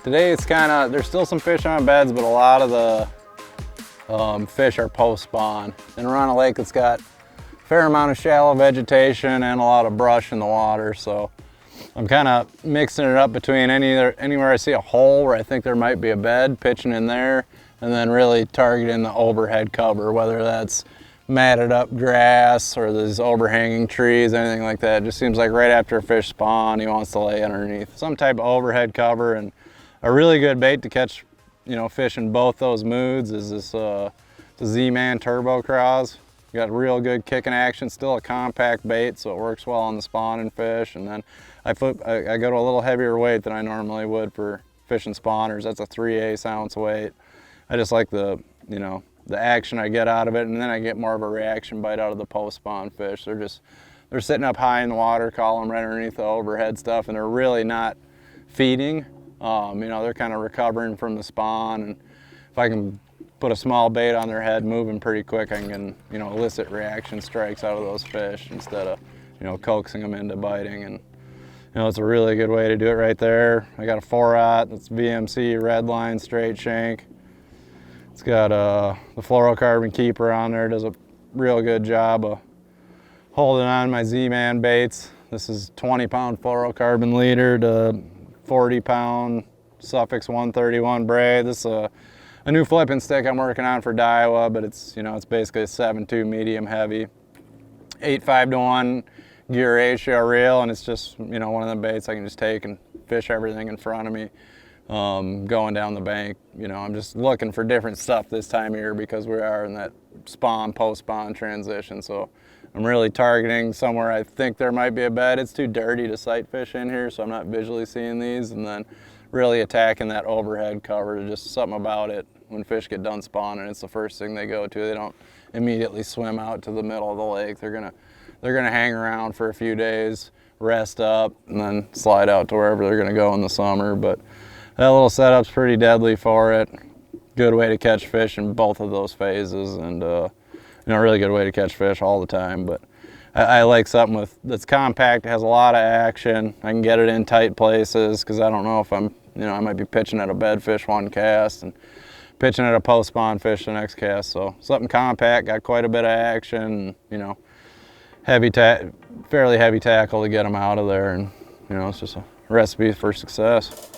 Today it's kind of, there's still some fish on beds, but a lot of the fish are post-spawn. And we're on a lake that's got a fair amount of shallow vegetation and a lot of brush in the water, so I'm kind of mixing it up between anywhere I see a hole where I think there might be a bed, pitching in there, and then really targeting the overhead cover, whether that's matted up grass or these overhanging trees, anything like that. It just seems like right after a fish spawn, he wants to lay underneath some type of overhead cover. And a really good bait to catch, you know, fish in both those moods is this Z-Man Turbo CrawZ. Got real good kicking action, still a compact bait, so it works well on the spawning fish. And then I go to a little heavier weight than I normally would for fishing spawners. That's a 3/8 ounce weight. I just like the, you know, the action I get out of it, and then I get more of a reaction bite out of the post-spawn fish. They're sitting up high in the water column right underneath the overhead stuff, and they're really not feeding. You know, they're kind of recovering from the spawn, and if I can put a small bait on their head moving pretty quick, I can, you know, elicit reaction strikes out of those fish instead of, you know, coaxing them into biting. And you know, it's a really good way to do it right there. I got a 4/0, that's VMC red line straight shank. It's got the fluorocarbon keeper on there. Does a real good job of holding on my Z-Man baits. This is 20-pound fluorocarbon leader to 40-pound Suffix 131 braid. This is a new flipping stick I'm working on for Daiwa, but it's, you know, it's basically a 7.2 medium heavy, 8:5 to 1 gear ratio reel, and it's just, you know, one of them baits I can just take and fish everything in front of me. Going down the bank, you know, I'm just looking for different stuff this time of year because we are in that spawn, post-spawn transition. So I'm really targeting somewhere I think there might be a bed. It's too dirty to sight fish in here, so I'm not visually seeing these, and then really attacking that overhead cover. Just something about it. When fish get done spawning, it's the first thing they go to. They don't immediately swim out to the middle of the lake. They're gonna hang around for a few days, rest up, and then slide out to wherever they're gonna go in the summer. But that little setup's pretty deadly for it. Good way to catch fish in both of those phases, and you know, a really good way to catch fish all the time. But I like something that's compact, has a lot of action. I can get it in tight places because I don't know if I might be pitching at a bed fish one cast and pitching at a post-spawn fish the next cast. So something compact, got quite a bit of action, you know, fairly heavy tackle to get them out of there, and you know, it's just a recipe for success.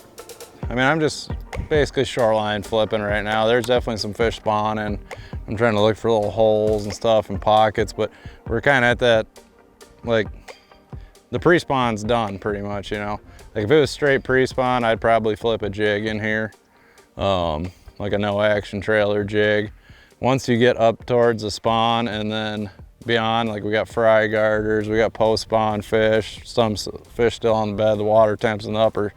I mean, I'm just basically shoreline flipping right now. There's definitely some fish spawning. I'm trying to look for little holes and stuff and pockets, but we're kind of at that, like, the pre-spawn's done pretty much, you know. Like if it was straight pre-spawn, I'd probably flip a jig in here, like a no action trailer jig. Once you get up towards the spawn and then beyond, like we got fry garters, we got post-spawn fish, some fish still on the bed, the water temp's in the upper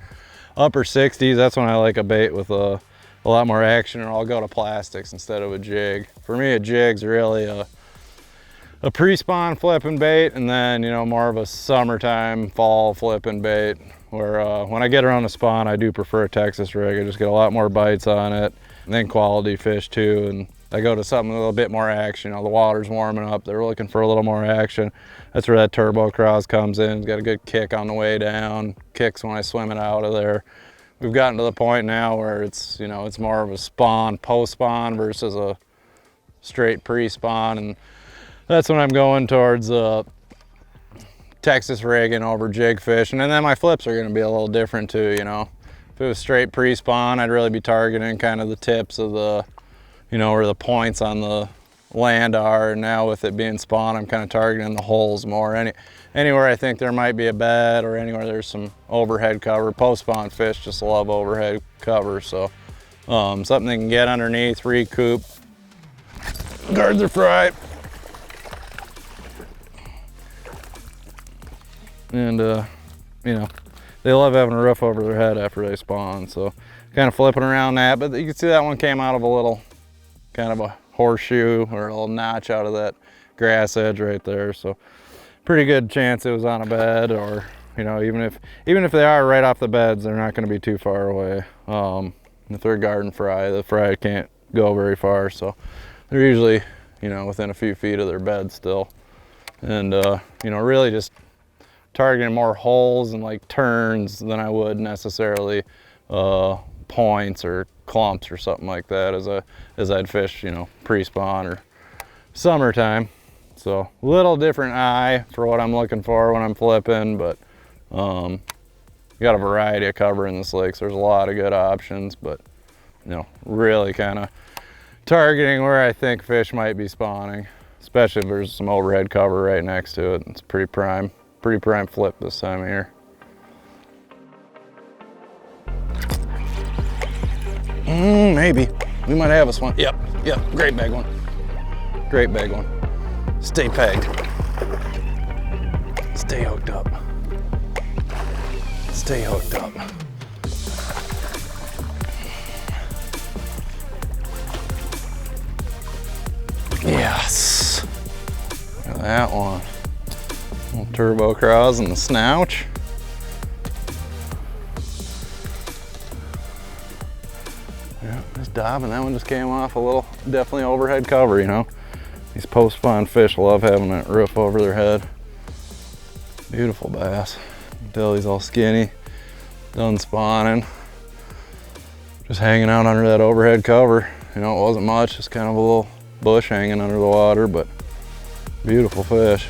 60s, that's when I like a bait with a lot more action, or I'll go to plastics instead of a jig. For me, a jig's really a pre-spawn flipping bait, and then, you know, more of a summertime, fall flipping bait, where when I get around the spawn, I do prefer a Texas rig. I just get a lot more bites on it, and then quality fish too, and I go to something with a little bit more action. You know, the water's warming up, they're looking for a little more action. That's where that Turbo CrawZ comes in. It's got a good kick on the way down, kicks when I swim it out of there. We've gotten to the point now where it's, you know, it's more of a spawn, post-spawn versus a straight pre-spawn, and that's when I'm going towards Texas rigging over jig fishing. And then my flips are gonna be a little different too, you know. If it was straight pre-spawn, I'd really be targeting kind of the tips of the, you know, where the points on the land are. And now with it being spawn, I'm kind of targeting the holes more. Anywhere I think there might be a bed, or anywhere there's some overhead cover. Post-spawn fish just love overhead cover, so something they can get underneath, recoup, guard their fry. And you know, they love having a roof over their head after they spawn, so kind of flipping around that. But you can see that one came out of a little kind of a horseshoe or a little notch out of that grass edge right there, so pretty good chance it was on a bed, or you know, even if they are right off the beds, they're not going to be too far away. If they're garden fry, the fry can't go very far, so they're usually, you know, within a few feet of their bed still. And you know, really just targeting more holes and like turns than I would necessarily points or clumps or something like that as I'd fish, you know, pre-spawn or summertime. So a little different eye for what I'm looking for when I'm flipping, but you got a variety of cover in this lake, so there's a lot of good options, but you know, really kind of targeting where I think fish might be spawning, especially if there's some overhead cover right next to it. It's pretty prime flip this time of year. Maybe. We might have us one. Yep, great big one. Great big one. Stay pegged. Stay hooked up. Stay hooked up. Yes. Look at that one. Little turbo CrawZ in the snouch. Yeah, just diving. That one just came off a little, definitely overhead cover, you know. These post-spawn fish love having that roof over their head. Beautiful bass. Belly's all skinny, done spawning. Just hanging out under that overhead cover. You know, it wasn't much, just kind of a little bush hanging under the water, but beautiful fish.